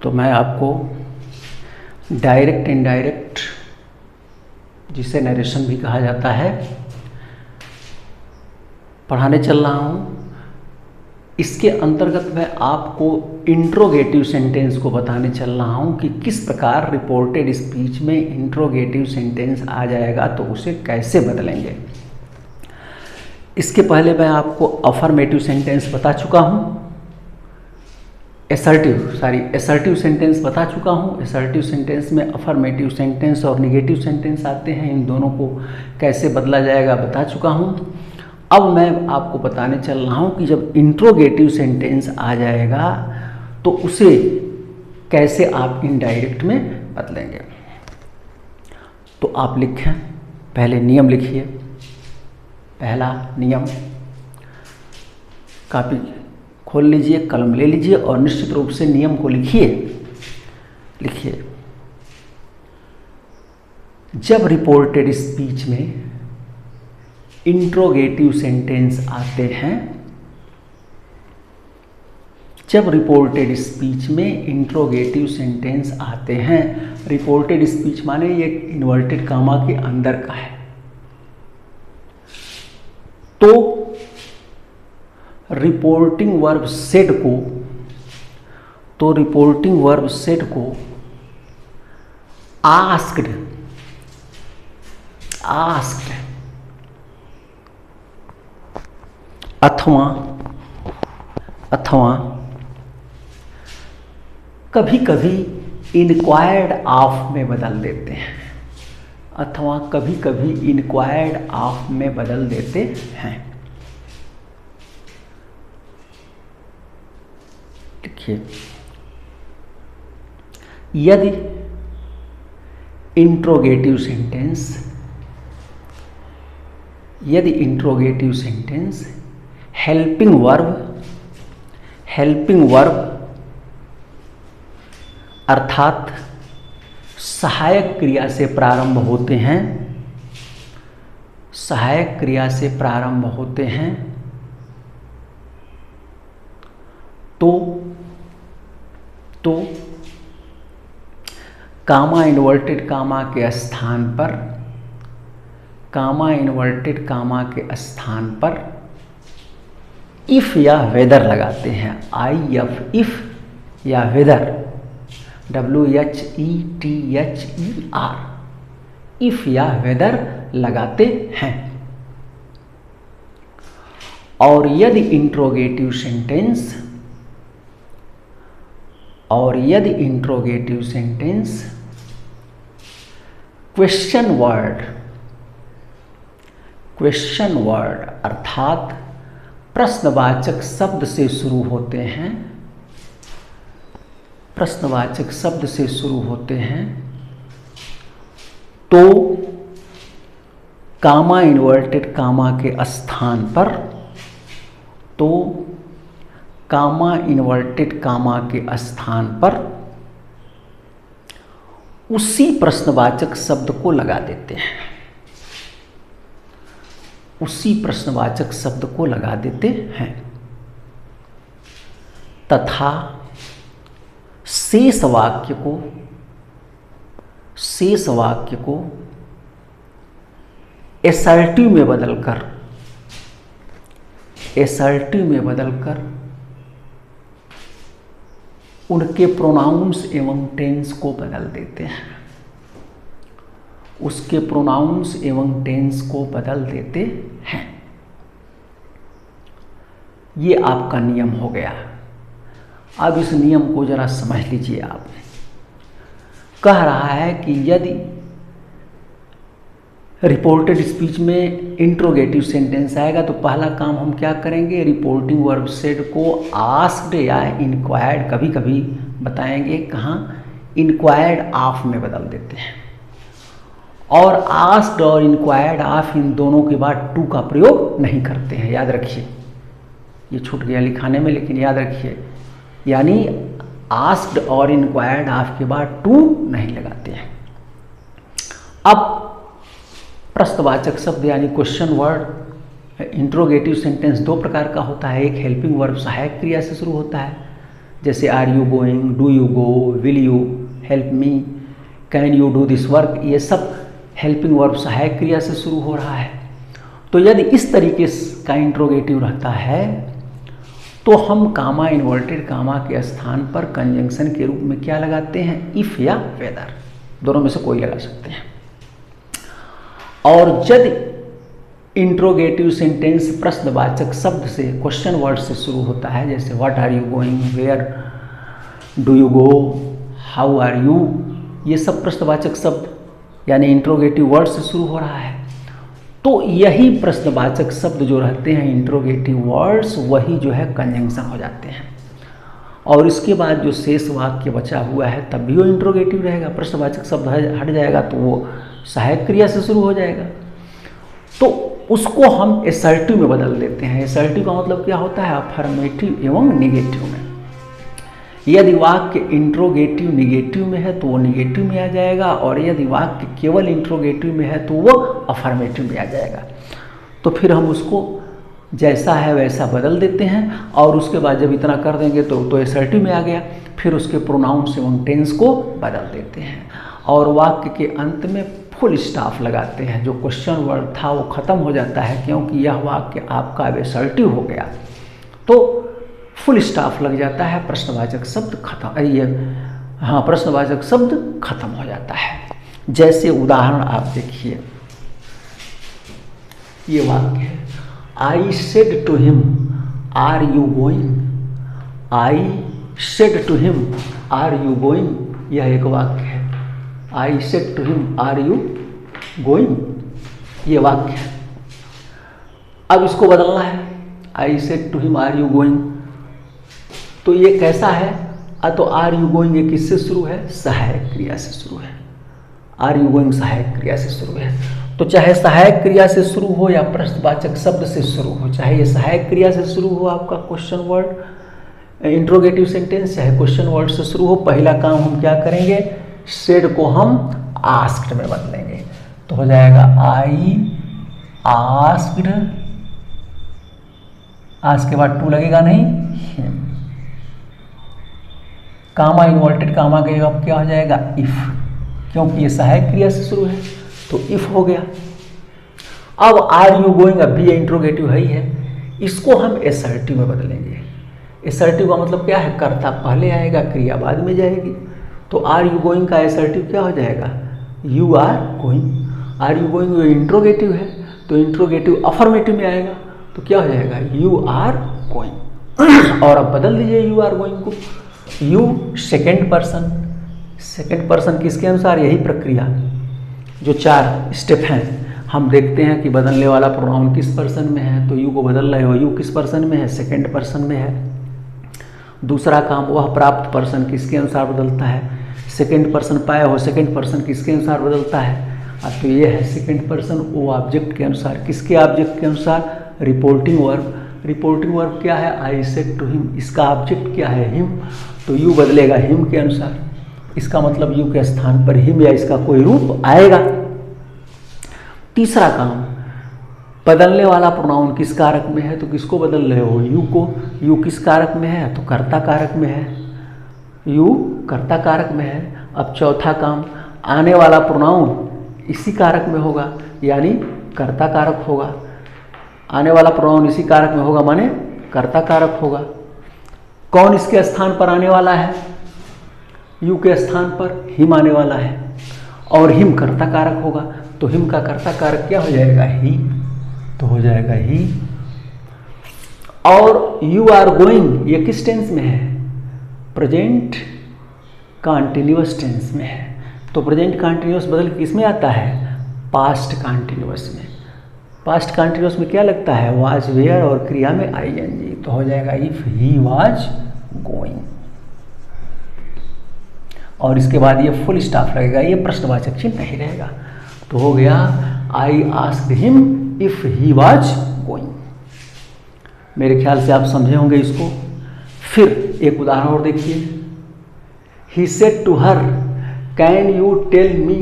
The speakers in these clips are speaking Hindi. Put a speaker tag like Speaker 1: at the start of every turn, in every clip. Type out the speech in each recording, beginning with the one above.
Speaker 1: तो मैं आपको डायरेक्ट इनडायरेक्ट, जिसे नरेशन भी कहा जाता है, पढ़ाने चल रहा हूँ। इसके अंतर्गत मैं आपको इंट्रोगेटिव सेंटेंस को बताने चल रहा हूँ कि किस प्रकार रिपोर्टेड स्पीच में इंट्रोगेटिव सेंटेंस आ जाएगा तो उसे कैसे बदलेंगे। इसके पहले मैं आपको अफर्मेटिव सेंटेंस बता चुका हूँ, एसर्टिव सेंटेंस बता चुका हूँ। एसर्टिव सेंटेंस में अफर्मेटिव सेंटेंस और निगेटिव सेंटेंस आते हैं, इन दोनों को कैसे बदला जाएगा बता चुका हूँ। अब मैं आपको बताने चल रहा हूँ कि जब इंट्रोगेटिव सेंटेंस आ जाएगा तो उसे कैसे आप इनडायरेक्ट में बदलेंगे। तो आप लिखें, पहले नियम लिखिए। पहला नियम, कॉपी खोल लीजिए, कलम ले लीजिए और निश्चित रूप से नियम को लिखिए। जब रिपोर्टेड स्पीच में इंट्रोगेटिव सेंटेंस आते हैं, जब रिपोर्टेड स्पीच में इंट्रोगेटिव सेंटेंस आते हैं, रिपोर्टेड स्पीच माने ये इन्वर्टेड कामा के अंदर का है, तो रिपोर्टिंग वर्ब सेड को आस्क्ड अथवा कभी कभी इंक्वायर्ड ऑफ में बदल देते हैं, देखिए, यदि इंट्रोगेटिव सेंटेंस हेल्पिंग वर्ब अर्थात सहायक क्रिया से प्रारंभ होते हैं, तो कामा इन्वर्टेड कामा के स्थान पर इफ या वेदर लगाते हैं। इफ या वेदर, WHETHER, इफ या वेदर लगाते हैं। और यदि इंट्रोगेटिव सेंटेंस क्वेश्चन वर्ड अर्थात प्रश्नवाचक शब्द से शुरू होते हैं, तो कामा इन्वर्टेड कामा के स्थान पर उसी प्रश्नवाचक शब्द को लगा देते हैं, तथा शेष वाक्य को एसर्टिव में बदलकर उनके प्रोनाउंस एवं टेंस को बदल देते हैं। ये आपका नियम हो गया। अब इस नियम को जरा समझ लीजिए। आप कह रहा है कि यदि रिपोर्टेड स्पीच में इंट्रोगेटिव सेंटेंस आएगा तो पहला काम हम क्या करेंगे, रिपोर्टिंग वर्ब सेड को आस्क्ड या इंक्वायर्ड, कभी कभी बताएंगे कहाँ, इंक्वायर्ड ऑफ में बदल देते हैं। और आस्क्ड और इंक्वायर्ड ऑफ इन दोनों के बाद टू का प्रयोग नहीं करते हैं, याद रखिए। ये छूट गया लिखाने में, लेकिन याद रखिए, यानी आस्क्ड और इंक्वायर्ड ऑफ के बाद टू नहीं लगाते हैं। अब प्रश्नवाचक शब्द यानी क्वेश्चन वर्ड इंट्रोगेटिव सेंटेंस दो प्रकार का होता है। एक हेल्पिंग वर्ब सहायक क्रिया से शुरू होता है, जैसे are you going, do you go, will you help me, can you do this work, ये सब हेल्पिंग वर्ब सहायक क्रिया से शुरू हो रहा है। तो यदि इस तरीके का इंट्रोगेटिव रहता है तो हम कामा, इन्वर्टेड कामा के स्थान पर कंजंक्शन के रूप में क्या लगाते हैं, इफ या वेदर, दोनों में से कोई लगा सकते हैं। और यदि इंट्रोगेटिव सेंटेंस प्रश्नवाचक शब्द से, क्वेश्चन वर्ड से शुरू होता है, जैसे what are you going, where do you go, how are you, ये सब प्रश्नवाचक शब्द यानी इंट्रोगेटिव वर्ड से शुरू हो रहा है, तो यही प्रश्नवाचक शब्द जो रहते हैं इंट्रोगेटिव वर्ड्स, वही जो है कंजंक्शन हो जाते हैं। और इसके बाद जो शेष वाक्य बचा हुआ है तब भी वो इंट्रोगेटिव रहेगा, प्रश्नवाचक शब्द हट जाएगा तो वो सहायक क्रिया से शुरू हो जाएगा। तो उसको हम एसर्टिव में बदल देते हैं। एसर्टिव का मतलब क्या होता है, अफर्मेटिव एवं निगेटिव में। यदि वाक्य इंट्रोगेटिव निगेटिव में है तो वो निगेटिव में आ जाएगा, और यदि वाक्य केवल इंट्रोगेटिव में है तो वो अफर्मेटिव में आ जाएगा। तो फिर हम उसको जैसा है वैसा बदल देते हैं, और उसके बाद जब इतना कर देंगे तो एसर्टिव में आ गया। फिर उसके प्रोनाउंस एवं टेंस को बदल देते हैं, और वाक्य के अंत में फुल स्टॉप लगाते हैं। जो क्वेश्चन वर्ड था वो ख़त्म हो जाता है, क्योंकि यह वाक्य आपका अब एसर्टिव हो गया तो फुल स्टॉप लग जाता है, प्रश्नवाचक शब्द खत्म, प्रश्नवाचक शब्द खत्म हो जाता है। जैसे उदाहरण आप देखिए, ये वाक्य है, I said to him are you going, I said to him are you going, यह एक वाक्य है। I said to him are you going, ये वाक्य है। अब इसको बदलना है, I said to him are you going, तो ये कैसा है, तो आर यू गोइंग ये किससे शुरू है, सहायक क्रिया से शुरू है। आर यू गोइंग सहायक क्रिया से शुरू है। तो चाहे सहायक क्रिया से शुरू हो या प्रश्नवाचक शब्द से शुरू हो, चाहे ये सहायक क्रिया से शुरू हो आपका क्वेश्चन वर्ड इंट्रोगेटिव सेंटेंस, चाहे क्वेश्चन वर्ड से शुरू हो, पहला काम हम क्या करेंगे, सेड को हम आस्क्ड में बदलेंगे। तो हो जाएगा आई आस्क्ड, आज के बाद टू लगेगा नहीं, हिम। कामा इन्वर्टेड कामा के अब क्या हो जाएगा, इफ, क्योंकि ये सहायक क्रिया से शुरू है तो इफ हो गया। अब आर यू गोइंग अब भी इंट्रोगेटिव है ही है, इसको हम एसर्टिव में बदलेंगे। एसर्टिव का मतलब क्या है, कर्ता पहले आएगा क्रिया बाद में जाएगी। तो आर यू गोइंग का एसर्टिव क्या हो जाएगा, you are going. Are you going interrogative है तो इंट्रोगेटिव अफर्मेटिव में आएगा, तो क्या हो जाएगा, यू आर गोइंग। और अब बदल दीजिए यू आर गोइंग को, you second person. Second person किसके अनुसार, यही प्रक्रिया जो 4 स्टेप हैं हम देखते हैं कि बदलने वाला प्रोनाउन किस पर्सन में है, तो यू को बदल रहे हो, यू किस पर्सन में है, सेकेंड पर्सन में है। दूसरा काम, वह प्राप्त पर्सन किसके अनुसार बदलता है, सेकेंड पर्सन पाए हो, सेकेंड पर्सन किसके अनुसार बदलता है, अब तो ये है सेकेंड पर्सन, वो ऑब्जेक्ट के अनुसार, किसके ऑब्जेक्ट के अनुसार, रिपोर्टिंग वर्ब। रिपोर्टिंग वर्ब क्या है, आई सेड टू हिम, इसका ऑब्जेक्ट क्या है, हिम, तो यू बदलेगा हिम के अनुसार। इसका मतलब यू के स्थान पर हिम या इसका कोई रूप आएगा। तीसरा काम, बदलने वाला प्रोनाउन किस कारक में है, तो किसको बदल रहे हो, यू को। यू किस कारक में है, तो कर्ता कारक में है, यू कर्ता कारक में है। अब चौथा काम, आने वाला प्रोनाउन इसी कारक में होगा, यानी कर्ता कारक होगा। आने वाला प्रोनाउन इसी कारक में होगा माने कर्ता कारक होगा। कौन इसके स्थान पर आने वाला है, यू के स्थान पर हिम आने वाला है, और हिम कर्ता कारक होगा, तो हिम का कर्ता कारक क्या हो जाएगा, ही, तो हो जाएगा ही। और यू आर गोइंग ये किस टेंस में है, प्रेजेंट कॉन्टिन्यूअस टेंस में है। तो प्रेजेंट कॉन्टिन्यूअस बदल किस में आता है, पास्ट कॉन्टिन्यूअस में। पास्ट कॉन्टिन्यूअस में क्या लगता है, वाज, वेयर, और क्रिया में आईएनजी, तो हो जाएगा इफ ही वाज गोइंग। और इसके बाद ये फुल स्टॉप लगेगा, ये प्रश्नवाचक चिन्ह नहीं रहेगा। तो हो गया I asked him if he was going. मेरे ख्याल से आप समझे होंगे इसको। फिर एक उदाहरण और देखिए, he said to her can you tell me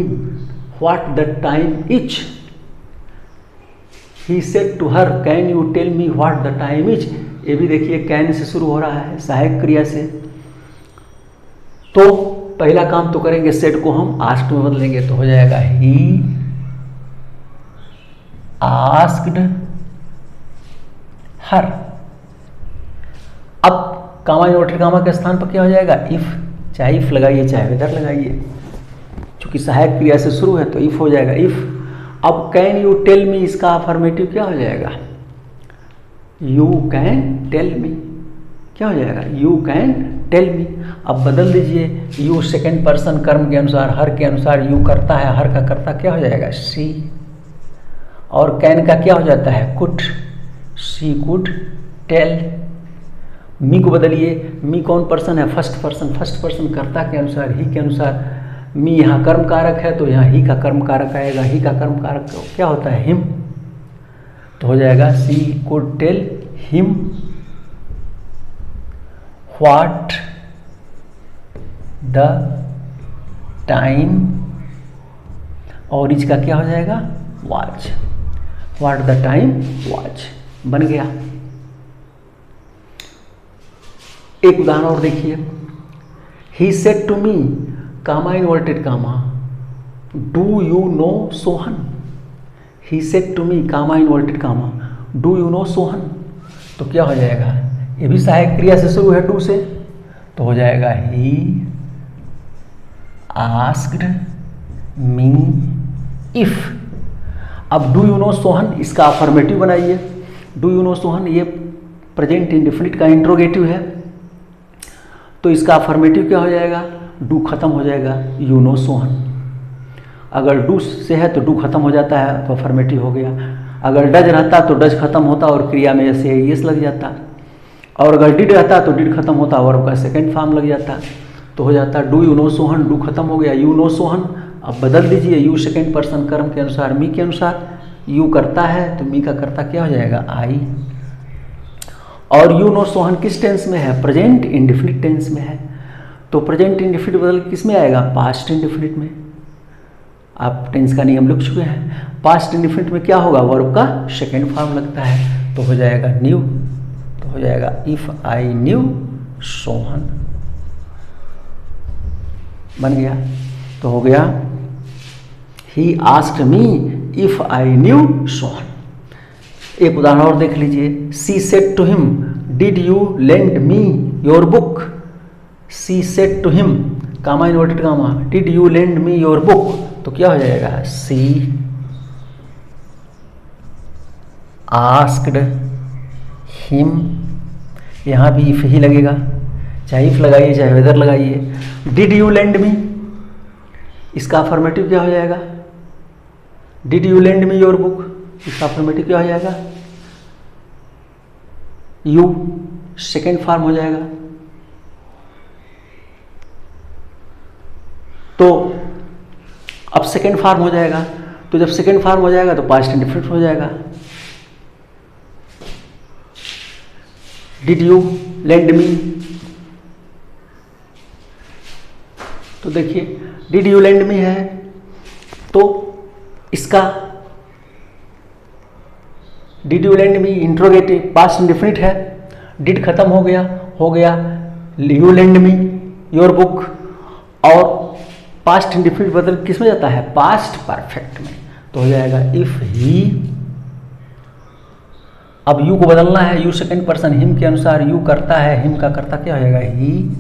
Speaker 1: what the time is. He said to her can you tell me what the time is, ये भी देखिए कैन से शुरू हो रहा है, सहायक क्रिया से। तो पहला काम तो करेंगे, सेड को हम आस्क्ड में बदलेंगे, तो हो जाएगा ही आस्क्ड हर। अब कामा इन्वर्टेड कामा के स्थान पर क्या हो जाएगा, इफ। चाहे इफ लगाइए चाहे वेदर लगाइए, चूंकि सहायक क्रिया से शुरू है तो इफ हो जाएगा, इफ। अब कैन यू टेल मी, इसका अफर्मेटिव क्या हो जाएगा, यू कैन टेल मी, क्या हो जाएगा, यू कैन टेल मी। अब बदल दीजिए, यू सेकेंड पर्सन कर्म के अनुसार, हर के अनुसार यू करता है, हर का कर्ता क्या हो जाएगा, सी। और कैन का क्या हो जाता है, कुड, सी कुड टेल। मी को बदलिए, मी कौन पर्सन है, फर्स्ट पर्सन, फर्स्ट पर्सन कर्ता के अनुसार, ही के अनुसार। मी यहाँ कर्म कारक है तो यहाँ ही का कर्म कारक आएगा, ही का कर्म कारक क्या होता है, हिम, तो हो जाएगा she could tell him what the time, और इसका क्या हो जाएगा, watch, what the time watch, बन गया। एक उदाहरण और देखिए, he said to me, comma inverted comma, do you know Sohan. He said to me, comma inverted comma, do you know Sohan, तो क्या हो जाएगा, ये भी सहायक क्रिया से शुरू है, डू से, तो हो जाएगा ही आस्क्ड मी इफ। अब डू यू नो सोहन, इसका अफर्मेटिव बनाइए। डू यू नो सोहन ये प्रेजेंट इंडेफिनिट का इंट्रोगेटिव है, तो इसका अफर्मेटिव क्या हो जाएगा, डू खत्म हो जाएगा, यू नो सोहन। अगर डू से है तो डू खत्म हो जाता है तो अफर्मेटिव हो गया। अगर डज रहता तो डज खत्म होता और क्रिया में ऐसे यस लग जाता, और अगर डिड रहता तो डिड खत्म होता और वर्ब का सेकेंड फॉर्म लग जाता, तो हो जाता do you know Sohan, do खत्म हो गया, यू नो सोहन। अब बदल दीजिए, यू सेकेंड पर्सन कर्म के अनुसार, मी के अनुसार, यू करता है तो मी का कर्ता क्या हो जाएगा, आई। और यू नो सोहन किस टेंस में है, प्रेजेंट इंडेफिनिट टेंस में है, तो प्रेजेंट इंडेफिनिट बदल किस में आएगा, पास्ट इंडेफिनिट में। आप टेंस का नियम लिख चुके हैं, पास्ट इंडेफिनिट में क्या होगा, वर्ब का सेकेंड फॉर्म लगता है, तो हो जाएगा न्यू, तो हो जाएगा इफ आई न्यू सोहन, बन गया। तो हो गया he asked me if I knew Sohan. एक उदाहरण और देख लीजिए, she said to him, did you lend me your book. She said to him, comma inverted comma, did you lend me your book, तो क्या हो जाएगा, सी आस्क्ड हिम। यहाँ भी इफ ही लगेगा, चाहे इफ लगाइए चाहे वेदर लगाइए। डिड यू लेंड मी, इसका अफर्मेटिव क्या हो जाएगा, did you lend me your book, इसका अफर्मेटिव क्या हो जाएगा, यू सेकेंड फॉर्म हो जाएगा। तो अब सेकेंड फॉर्म हो जाएगा, तो जब सेकेंड फॉर्म हो जाएगा तो पास्ट इंडेफिनिट हो जाएगा। डिड यू लेंड मी, तो देखिए डिड यू लेंड मी है तो इसका did you lend me interrogative past indefinite है, डिड खत्म हो गया you lend me your book, और पास्ट इंडेफिनिट बदल किस में जाता है, पास्ट परफेक्ट में, तो हो जाएगा इफ ही। अब यू को बदलना है, यू सेकेंड पर्सन हिम के अनुसार, यू करता है, हिम का करता क्या हो जाएगा, ही,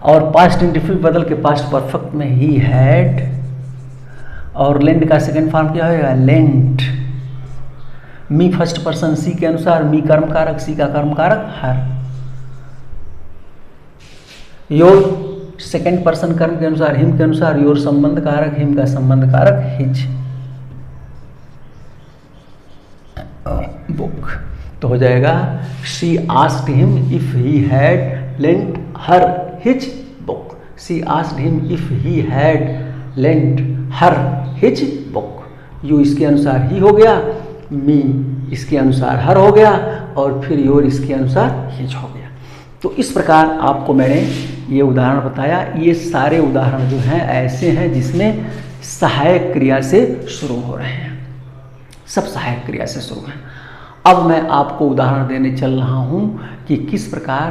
Speaker 1: और पास्ट इंडेफिनिट बदल के पास्ट परफेक्ट में ही हैड, और लेंड का सेकेंड फॉर्म क्या होगा, लेंट। मी फर्स्ट पर्सन सी के अनुसार, मी कर्म कारक, सी का कर्म कारक हर। योर सेकेंड पर्सन कर्म के अनुसार, हिम के अनुसार, योर संबंध कारक, हिम का संबंध कारक हिज बुक, तो हो जाएगा she asked him if he had lent her his book. She asked him if he had lent her his book. You इसके अनुसार ही हो गया, मी इसके अनुसार हर हो गया, और फिर योर इसके अनुसार हिज हो गया। तो इस प्रकार आपको मैंने ये उदाहरण बताया। ये सारे उदाहरण जो हैं ऐसे हैं जिसमें सहायक क्रिया से शुरू हो रहे हैं, सब सहायक क्रिया से शुरू हैं। अब मैं आपको उदाहरण देने चल रहा हूँ कि किस प्रकार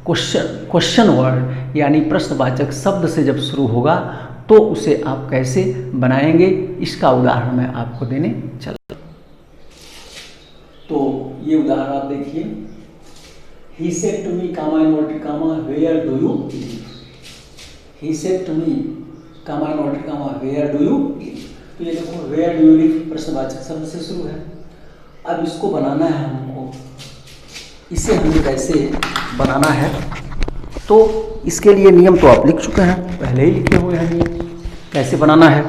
Speaker 1: क्वेश्चन वर्ड यानी प्रश्नवाचक शब्द से जब शुरू होगा तो उसे आप कैसे बनाएंगे, इसका उदाहरण मैं आपको देने चला। तो ये उदाहरण आप देखिए, he said to me comma inverted comma where do you live. He said to me comma inverted comma where do you live. तो ये देखो वेयर डू यू लिव प्रश्नवाचक शब्द से शुरू है। अब इसको बनाना है हमको, इसे हमें कैसे बनाना है, तो इसके लिए नियम तो आप लिख चुके हैं, पहले ही लिखे हुए हैं नियम कैसे बनाना है।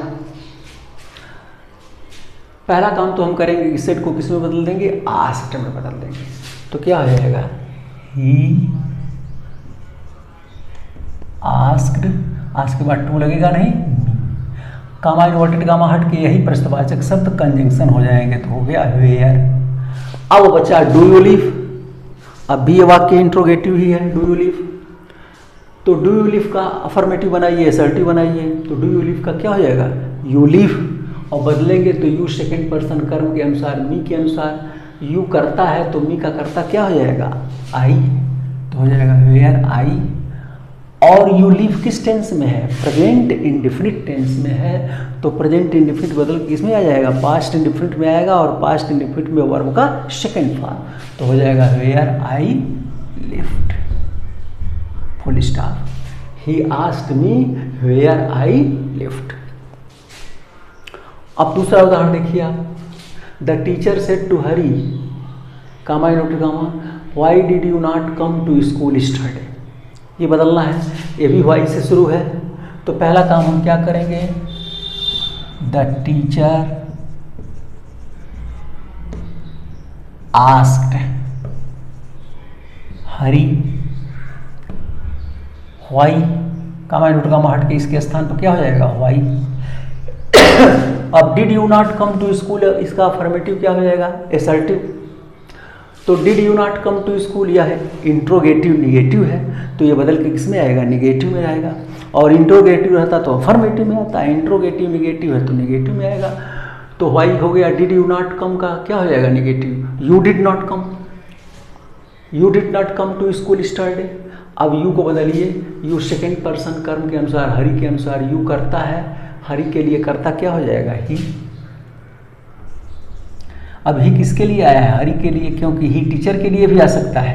Speaker 1: पहला काम तो हम करेंगे कि सेट को किस में बदल देंगे, आस्क्ड में बदल देंगे। तो क्या हो जाएगा, ही आस्क्ड, आस्क के बाद टू लगेगा नहीं, कामा इन्वर्टेड कामा हट के यही प्रश्नवाचक शब्द कंजंक्शन हो जाएंगे, तो हो गया वेयर। अब बचा डू यू लिव। अब भी ये वाक्य इंट्रोगेटिव ही है, डू यू लिव। तो डू यू लिव का अफर्मेटिव बनाइए, असर्टिव बनाइए। तो डू यू लिव का क्या हो जाएगा, यू लिव, और बदलेंगे तो यू सेकेंड पर्सन कर्म के अनुसार, मी के अनुसार। यू करता है तो मी का करता क्या हो जाएगा, आई, तो हो जाएगा वेयर आई। और यू लिव किस टेंस में है, प्रेजेंट इंडेफिनिट टेंस में है, तो प्रेजेंट इंडेफिनिट बदल किस में आ जाएगा, पास्ट इंडेफिनिट में आएगा, और पास्ट इंडेफिनिट में वर्ब का सेकेंड फॉर्म, तो हो जाएगा where I lived, full stop. He asked me where I lived. अब दूसरा उदाहरण देखिए आप, the teacher said to Hari comma inverted comma why did you not come to school study. ये बदलना है, ये भी वाई से शुरू है। तो पहला काम हम क्या करेंगे, the teacher asked Hari why, comma inverted comma हट के इसके स्थान पर क्या हो जाएगा, व्हाई। अब did you not come to school, इसका अफर्मेटिव क्या हो जाएगा, असर्टिव। तो did you not come to school यह है इंट्रोगेटिव निगेटिव है, तो ये बदल के किस में आएगा, निगेटिव में आएगा। और इंट्रोगेटिव रहता तो अफर्मेटिव में आता है, इंट्रोगेटिव निगेटिव है तो निगेटिव में आएगा। तो वाई हो गया, डिड यू नॉट कम का क्या हो जाएगा, negative. You did not come, you did not come to school study. अब यू को बदलिए, यू सेकेंड पर्सन कर्म के अनुसार, हरि के अनुसार यू करता है, हरि के लिए करता क्या हो जाएगा, ही। अब ही किसके लिए आया है, हरि के लिए, क्योंकि ही टीचर के लिए भी आ सकता है,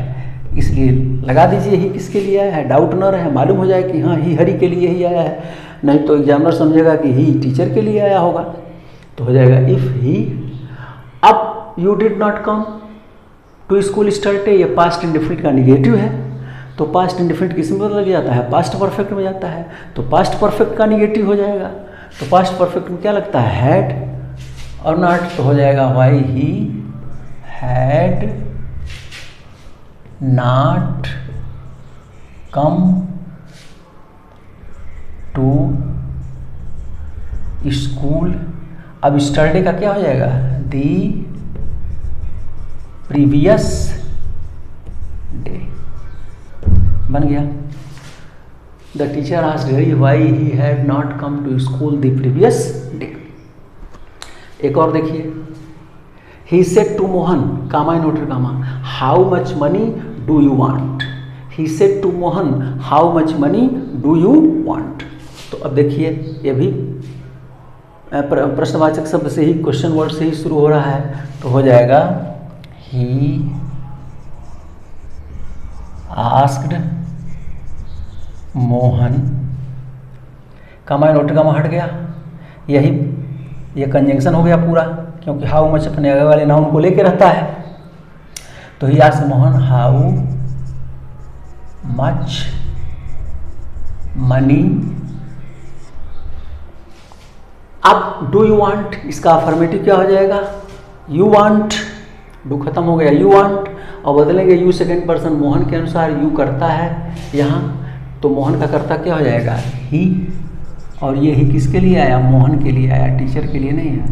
Speaker 1: इसलिए लगा दीजिए ही किसके लिए आया है, डाउट न रहे, मालूम हो जाए कि हाँ ही हरि के लिए ही आया है, नहीं तो एग्जामिनर समझेगा कि ही टीचर के लिए आया होगा, तो हो जाएगा इफ ही। अब you did not come to school study, ये पास्ट इंडेफिनिट का निगेटिव है, तो पास्ट इंडेफिनिट किस में बदल जाता है, पास्ट परफेक्ट में जाता है, तो पास्ट परफेक्ट का निगेटिव हो जाएगा। तो पास्ट परफेक्ट में क्या लगता है, हैड और नॉट, तो हो जाएगा why he had not come to school. अब स्टडी का क्या हो जाएगा, दी प्रीवियस डे, बन गया। The teacher asked Hari why he had not come to school the previous day. एक और देखिए, he said to Mohan comma inverted comma how much money do you want. He said to Mohan how much money do you want. तो अब देखिए ये भी प्रश्नवाचक शब्द से ही, क्वेश्चन वर्ड से ही शुरू हो रहा है, तो हो जाएगा he asked Mohan, comma inverted comma हट गया, यही ये कंजंक्शन हो गया पूरा, क्योंकि हाउ मच अपने आगे वाले नाउन को लेके रहता है। तो ही asked Mohan how much money. अब डू यू वांट, इसका अफर्मेटिव क्या हो जाएगा, यू वांट, डू खत्म हो गया, यू वांट, और बदलेंगे यू सेकेंड पर्सन मोहन के अनुसार, यू करता है यहाँ, तो मोहन का करता क्या हो जाएगा, ही। और ये ही किसके लिए आया, मोहन के लिए आया, टीचर के लिए नहीं है,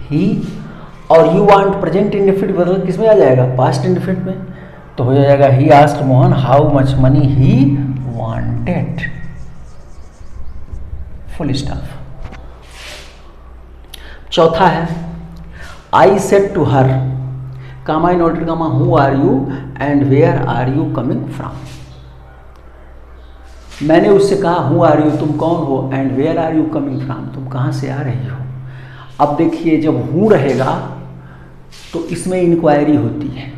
Speaker 1: ही। और यू वांट प्रेजेंट इंडेफिनिट बदल किस में आ जाएगा, पास्ट इंडेफिनिट में, तो हो जाएगा he asked Mohan how much money he wanted, full stop. चौथा है, I said to her comma inverted comma who are you and where are you coming from. मैंने उससे कहा हु आर यू, तुम कौन हो, and where are you coming from, तुम कहाँ से आ रही हो। अब देखिए जब हूँ रहेगा तो इसमें इंक्वायरी होती है,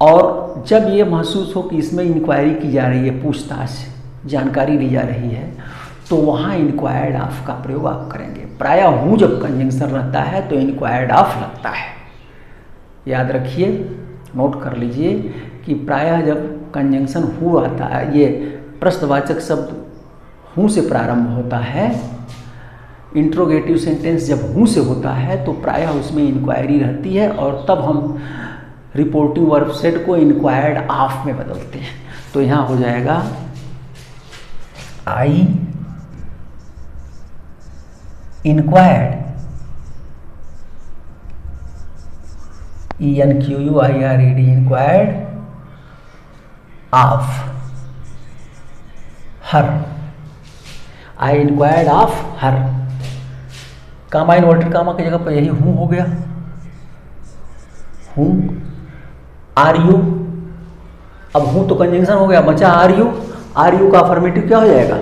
Speaker 1: और जब ये महसूस हो कि इसमें इंक्वायरी की जा रही है, पूछताछ जानकारी ली जा रही है, तो वहाँ इंक्वायर्ड ऑफ का प्रयोग आप करेंगे। प्रायः हूँ जब कंजंक्शन रहता है तो इंक्वायर्ड ऑफ लगता है। याद रखिए, नोट कर लीजिए कि प्रायः जब कंजंक्शन हूँ आता है, ये प्रश्नवाचक शब्द हूँ से प्रारंभ होता है, इंट्रोगेटिव सेंटेंस जब हूँ से होता है तो प्रायः उसमें इंक्वायरी रहती है, और तब हम रिपोर्टिंग वर्ब सेड को इंक्वायर्ड ऑफ में बदलते हैं। तो यहाँ हो जाएगा I enquired, ENQUIRED, enquired of her, I enquired of her. Comma inverted comma की जगह पर यही हूँ हो गया, हूँ। आर यू, अब हूँ तो कंजंक्शन हो गया, बचा आर यू। आर यू का अफर्मेटिव क्या हो जाएगा,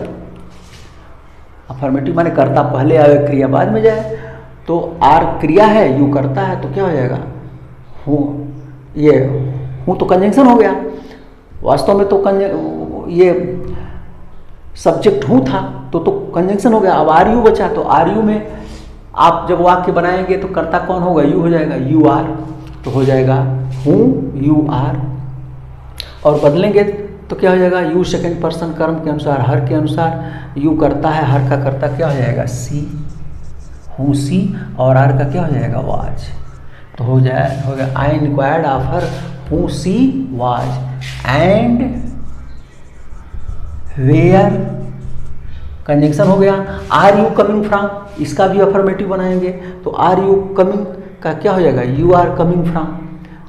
Speaker 1: अफर्मेटिव माने कर्ता पहले आए क्रिया बाद में जाए, तो आर क्रिया है, यू करता है, तो क्या हो जाएगा हूँ। ये हूँ तो कंजंक्शन हो गया, वास्तव में तो ये सब्जेक्ट हूँ था तो कंजंक्शन हो गया। अब आर यू बचा, तो आर यू में आप जब वाक्य बनाएंगे तो कर्ता कौन होगा, यू हो जाएगा, यू आर, तो हो जाएगा हूँ यू आर। और बदलेंगे तो क्या हो जाएगा, यू सेकंड पर्सन कर्म के अनुसार, हर के अनुसार, यू करता है, हर का कर्ता क्या हो जाएगा सी, हूँ सी, और आर का क्या हो जाएगा वाज। तो हो गया आई enquired of her who she was, and where conjunction हो गया। आर यू कमिंग फ्रॉम, इसका भी अफर्मेटिव बनाएंगे, तो आर यू कमिंग का क्या हो जाएगा, you are coming from,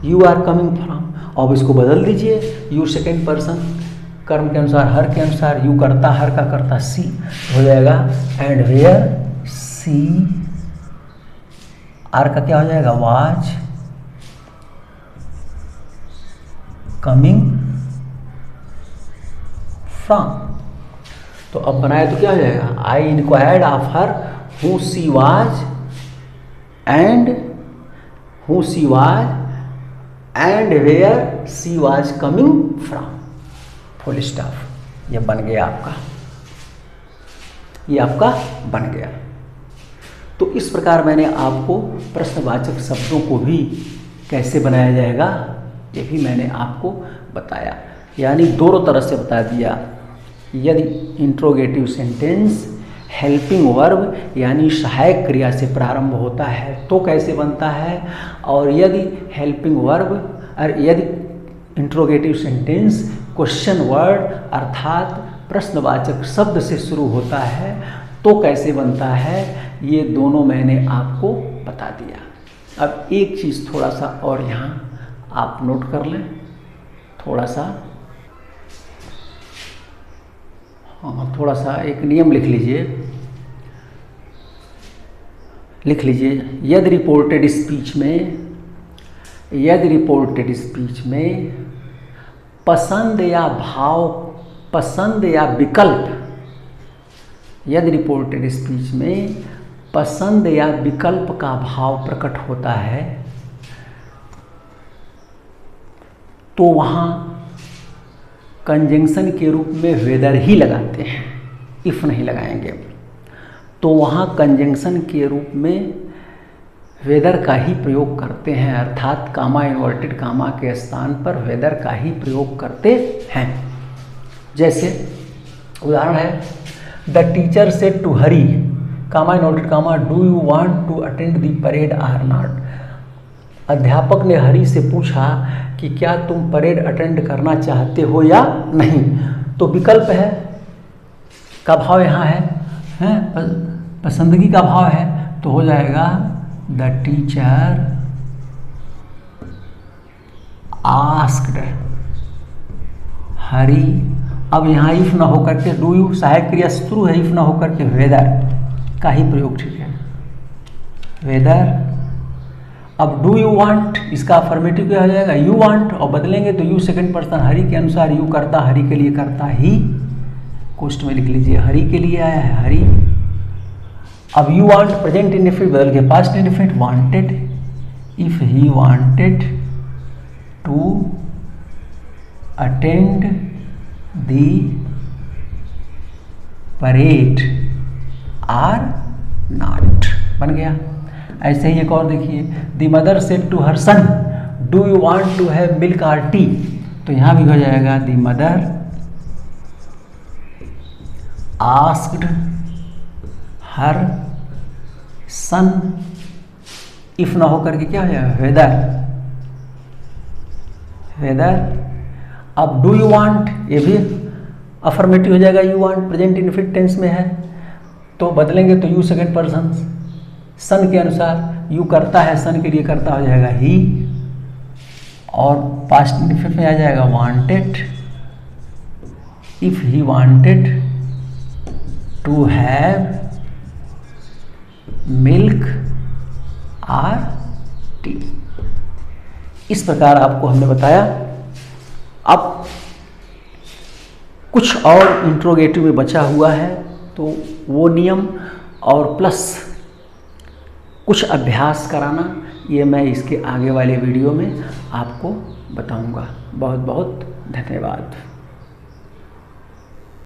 Speaker 1: you are coming from. अब इसको बदल दीजिए, यू सेकेंड पर्सन कर्म के अनुसार, हर के अनुसार, यू करता, हर का करता सी, हो जाएगा एंड वेयर सी, आर का क्या हो जाएगा वाज कमिंग फ्रॉम। तो अब बनाए तो क्या हो जाएगा, I enquired of her who she was, and who she was, and where she was coming from, full stop. ये बन गया आपका, ये आपका बन गया। तो इस प्रकार मैंने आपको प्रश्नवाचक शब्दों को भी कैसे बनाया जाएगा ये भी मैंने आपको बताया, यानी दोनों तरह से बता दिया। यदि इंट्रोगेटिव सेंटेंस हेल्पिंग वर्ब यानी सहायक क्रिया से प्रारंभ होता है तो कैसे बनता है, और यदि हेल्पिंग वर्ब यदि इंट्रोगेटिव सेंटेंस क्वेश्चन वर्ड अर्थात प्रश्नवाचक शब्द से शुरू होता है तो कैसे बनता है, ये दोनों मैंने आपको बता दिया। अब एक चीज़ थोड़ा सा और यहाँ आप नोट कर लें, थोड़ा सा, हाँ थोड़ा सा एक नियम लिख लीजिए, यदि रिपोर्टेड स्पीच में पसंद या भाव, पसंद या विकल्प, यदि रिपोर्टेड स्पीच में पसंद या विकल्प का भाव प्रकट होता है तो वहाँ कंजंक्शन के रूप में वेदर ही लगाते हैं, इफ नहीं लगाएंगे। तो वहाँ कंजंक्शन के रूप में वेदर का ही प्रयोग करते हैं, अर्थात कामा इन्वर्टेड कामा के स्थान पर वेदर का ही प्रयोग करते हैं। जैसे उदाहरण है, the teacher said to Hari, comma inverted comma, do you want to attend the parade or not. अध्यापक ने हरी से पूछा कि क्या तुम परेड अटेंड करना चाहते हो या नहीं। तो विकल्प है का भाव यहाँ है पसंदगी का भाव है, तो हो जाएगा द टीचर आस्क्ड हरी। अब यहाँ इफ ना होकर के डू यू सहायक क्रिया शुरू है, इफ ना होकर के वेदर का ही प्रयोग, ठीक है, वेदर अब डू यू वांट, इसका अफर्मेटिव क्या हो जाएगा, यू वांट, और बदलेंगे तो यू सेकंड पर्सन हरि के अनुसार, यू करता, हरि के लिए करता, ही कोष्ट में लिख लीजिए, हरि के लिए आया है, हरि। अब यू वांट प्रेजेंट इंडेफिनिट बदल के past indefinite, wanted, if he wanted to attend the parade or not, बन गया। ऐसे ही एक और देखिए, the mother said to her son do you want to have milk or tea, तो यहां भी हो जाएगा the mother asked her son, if ना होकर के क्या हो जाएगा, वेदर, वेदर। अब डू यू वांट, ये भी अफर्मेटिव हो जाएगा, you want present infinite tense में है, तो बदलेंगे तो यू सेकंड पर्सन सन के अनुसार, यू करता है, सन के लिए करता हो जाएगा ही, और पास्ट इंडेफिनिट में आ जाएगा wanted, if he wanted to have milk or tea. इस प्रकार आपको हमने बताया। अब कुछ और इंट्रोगेटिव में बचा हुआ है, तो वो नियम और प्लस कुछ अभ्यास कराना, ये मैं इसके आगे वाले वीडियो में आपको बताऊंगा। बहुत बहुत धन्यवाद।